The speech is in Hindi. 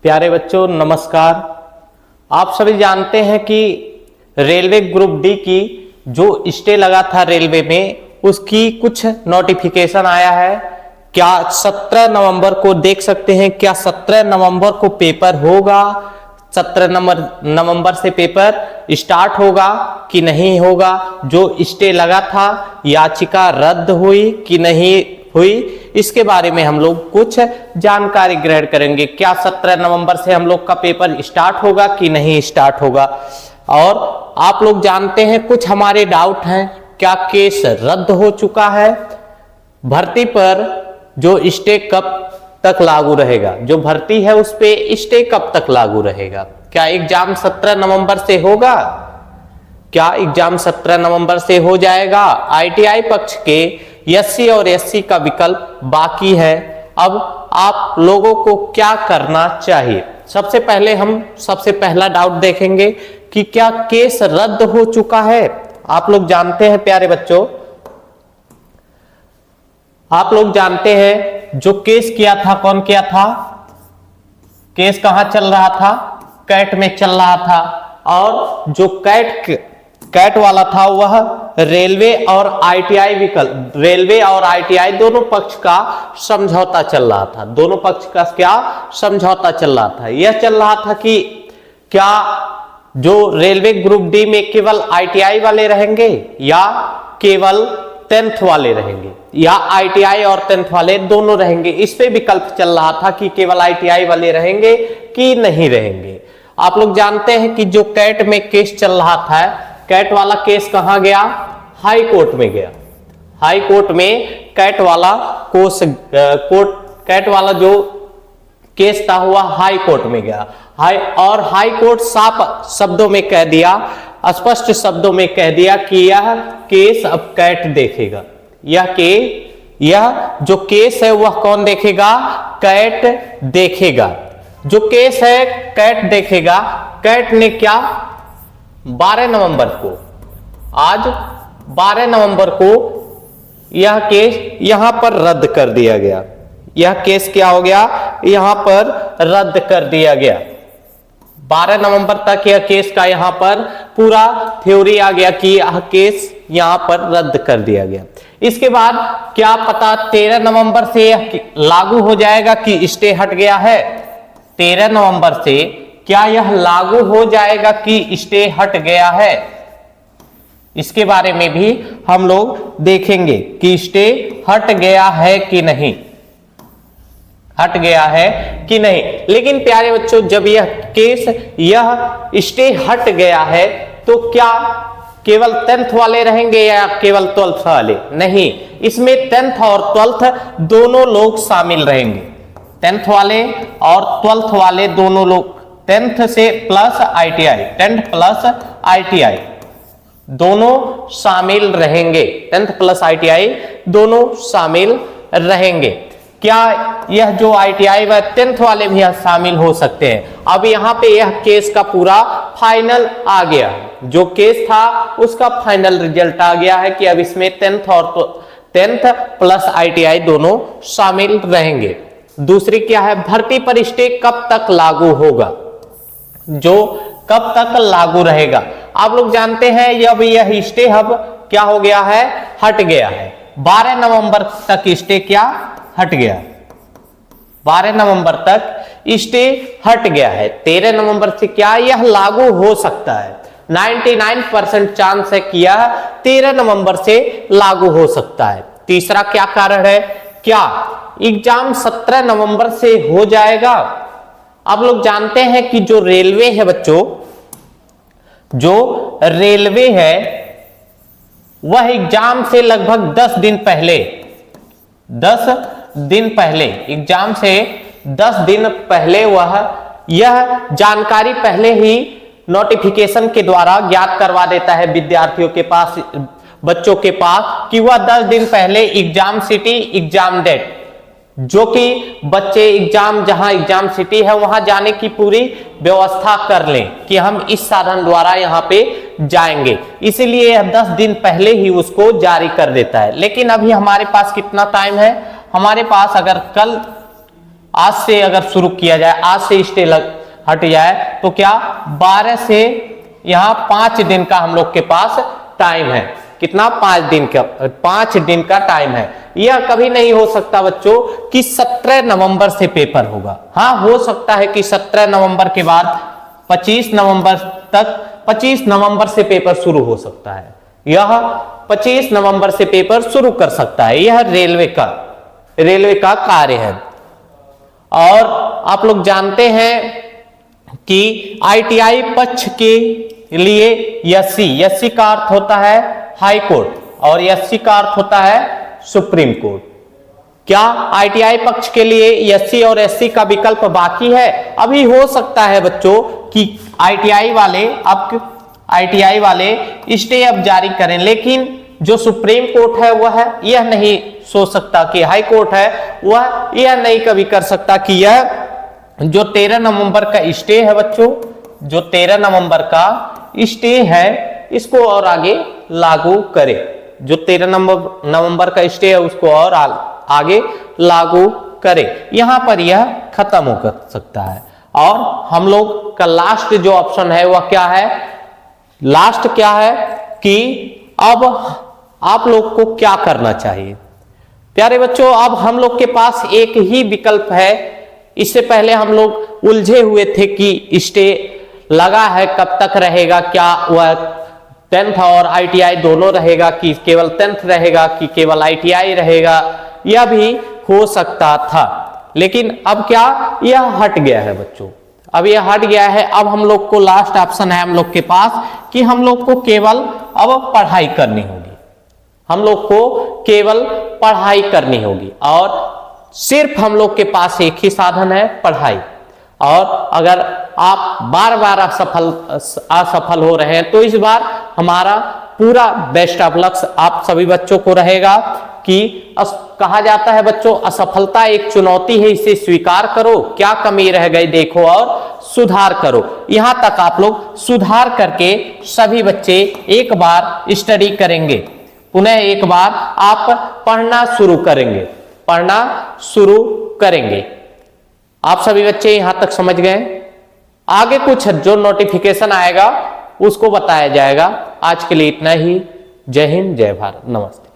प्यारे बच्चों नमस्कार। आप सभी जानते हैं कि रेलवे ग्रुप डी की जो स्टे लगा था रेलवे में, उसकी कुछ नोटिफिकेशन आया है। क्या 17 नवंबर को देख सकते हैं, क्या 17 नवंबर को पेपर होगा? 17 नवंबर से पेपर स्टार्ट होगा कि नहीं होगा? जो स्टे लगा था याचिका रद्द हुई कि नहीं हुई, इसके बारे में हम लोग कुछ जानकारी ग्रहण करेंगे। क्या 17 नवंबर से हम लोग का पेपर स्टार्ट होगा कि नहीं स्टार्ट होगा? और आप लोग जानते हैं कुछ हमारे डाउट हैं। क्या केस रद्द हो चुका है? भर्ती पर जो स्टे कब तक लागू रहेगा? जो भर्ती है उस पे स्टे कब तक लागू रहेगा? क्या एग्जाम 17 नवंबर से होगा? क्या एग्जाम 17 नवंबर से हो जाएगा? आईटीआई पक्ष के एससी और एससी का विकल्प बाकी है। अब आप लोगों को क्या करना चाहिए? सबसे पहले हम सबसे पहला डाउट देखेंगे कि क्या केस रद्द हो चुका है। आप लोग जानते हैं प्यारे बच्चों, आप लोग जानते हैं जो केस किया था, कौन किया था? केस कहां चल रहा था? कैट में चल रहा था। और जो कैट वाला था वह रेलवे और आईटीआई विकल्प, रेलवे और आईटीआई दोनों पक्ष का समझौता चल रहा था। दोनों पक्ष का क्या समझौता चल रहा था? यह चल रहा था कि क्या जो रेलवे ग्रुप डी में केवल आईटीआई वाले रहेंगे या केवल 10th वाले रहेंगे, या आईटीआई और 10th वाले दोनों रहेंगे। इस पे विकल्प चल रहा था कि केवल आईटीआई वाले रहेंगे कि नहीं रहेंगे। आप लोग जानते हैं कि जो कैट में केस चल रहा था, कैट वाला केस कहां गया? हाई कोर्ट में गया। हाई कोर्ट में कैट वाला कैट वाला जो केस था हुआ हाई कोर्ट में गया। हाई कोर्ट साफ शब्दों में कह दिया, स्पष्ट शब्दों में कह दिया कि यह केस अब कैट देखेगा। यह जो केस है वह कौन देखेगा? कैट देखेगा। जो केस है कैट देखेगा। कैट ने क्या 12 नवंबर को, आज 12 नवंबर को यह केस यहां पर रद्द कर दिया गया। यह केस क्या हो गया? यहां पर रद्द कर दिया गया। 12 नवंबर तक यह केस का यहां पर पूरा थ्योरी आ गया कि यह केस यहां पर रद्द कर दिया गया। इसके बाद क्या पता 13 नवंबर से यह लागू हो जाएगा कि स्टे हट गया है? 13 नवंबर से क्या यह लागू हो जाएगा कि स्टे हट गया है? इसके बारे में भी हम लोग देखेंगे कि स्टे हट गया है कि नहीं, हट गया है कि नहीं। लेकिन प्यारे बच्चों, जब यह स्टे हट गया है तो क्या केवल 10th वाले रहेंगे या केवल 12th वाले? नहीं, इसमें 10th और 12th दोनों लोग शामिल रहेंगे। 10th वाले और 12th वाले दोनों लोग, 10th से plus ITI, 10th plus ITI दोनों शामिल रहेंगे। 10th प्लस आईटीआई दोनों शामिल रहेंगे। क्या यह जो आईटीआई व 10th वाले भी शामिल हो सकते हैं? अब यहां पे यह केस का पूरा फाइनल आ गया। जो केस था उसका फाइनल रिजल्ट आ गया है कि अब इसमें 10th प्लस आईटीआई दोनों शामिल रहेंगे। दूसरी क्या है? भर्ती पर स्टे कब तक लागू होगा? जो कब तक लागू रहेगा? आप लोग जानते हैं यह स्टे अब क्या हो गया है? हट गया है। 12 नवंबर तक स्टे क्या हट गया? 12 नवंबर तक स्टे हट गया है। 13 नवंबर से क्या यह लागू हो सकता है? 99% चांस है कि यह 13 नवंबर से लागू हो सकता है। तीसरा क्या कारण है? क्या एग्जाम 17 नवंबर से हो जाएगा? आप लोग जानते हैं कि जो रेलवे है बच्चों, जो रेलवे है वह एग्जाम से लगभग 10 दिन पहले, 10 दिन पहले, एग्जाम से 10 दिन पहले वह यह जानकारी पहले ही नोटिफिकेशन के द्वारा ज्ञात करवा देता है विद्यार्थियों के पास, बच्चों के पास, कि वह 10 दिन पहले एग्जाम सिटी, एग्जाम डेट, जो कि बच्चे एग्जाम, जहां एग्जाम सिटी है वहां जाने की पूरी व्यवस्था कर लें कि हम इस साधन द्वारा यहां पे जाएंगे। इसीलिए यह 10 दिन पहले ही उसको जारी कर देता है। लेकिन अभी हमारे पास कितना टाइम है? हमारे पास अगर कल आज से अगर शुरू किया जाए, आज से स्टे हट जाए तो क्या 12 से यहां 5 दिन का हम लोग के पास टाइम है। कितना? 5 दिन का टाइम है। यह कभी नहीं हो सकता बच्चों कि 17 नवंबर से पेपर होगा। हाँ, हो सकता है कि 17 नवंबर के बाद 25 नवंबर तक, 25 नवंबर से पेपर शुरू हो सकता है। यह 25 नवंबर से पेपर शुरू कर सकता है। यह रेलवे का कार्य है। और आप लोग जानते हैं कि ITI पक्ष के लिए एससी का अर्थ होता है हाई कोर्ट और एससी का अर्थ होता है सुप्रीम कोर्ट। क्या ITI पक्ष के लिए एससी और एससी का विकल्प बाकी है? अभी हो सकता है बच्चों कि ITI वाले स्टे अब जारी करें, लेकिन जो सुप्रीम कोर्ट है वह यह नहीं सोच सकता कि हाई कोर्ट है वह यह नहीं कभी कर सकता कि यह जो 13 नवंबर का स्टे है बच्चों, जो 13 नवंबर का स्टे है इसको और आगे लागू करे। जो 13 नवंबर का स्टे है उसको और आगे लागू करे। यहां पर यह खत्म हो सकता है। और हम लोग का लास्ट जो ऑप्शन है वह क्या है? लास्ट क्या है कि अब आप लोग को क्या करना चाहिए? प्यारे बच्चों, अब हम लोग के पास एक ही विकल्प है। इससे पहले हम लोग उलझे हुए थे कि स्टे लगा है कब तक रहेगा, क्या वह 10th और ITI दोनों रहेगा कि केवल 10th रहेगा कि केवल ITI रहेगा, यह भी हो सकता था। लेकिन अब क्या, यह हट गया है बच्चों, अब यह हट गया है। अब हम लोग को लास्ट ऑप्शन है हम लोग के पास कि हम लोग को केवल अब पढ़ाई करनी होगी। हम लोग को केवल पढ़ाई करनी होगी और सिर्फ हम लोग के पास एक ही साधन है, पढ़ाई। और अगर आप बार बार असफल हो रहे हैं तो इस बार हमारा पूरा बेस्ट ऑफ लक आप सभी बच्चों को रहेगा कि कहा जाता है बच्चों, असफलता एक चुनौती है, इसे स्वीकार करो, क्या कमी रह गई देखो और सुधार करो। यहां तक आप लोग सुधार करके सभी बच्चे एक बार स्टडी करेंगे, पुनः एक बार आप पढ़ना शुरू करेंगे। आप सभी बच्चे यहां तक समझ गए? आगे कुछ जो नोटिफिकेशन आएगा उसको बताया जाएगा। आज के लिए इतना ही। जय हिंद, जय भारत, नमस्ते।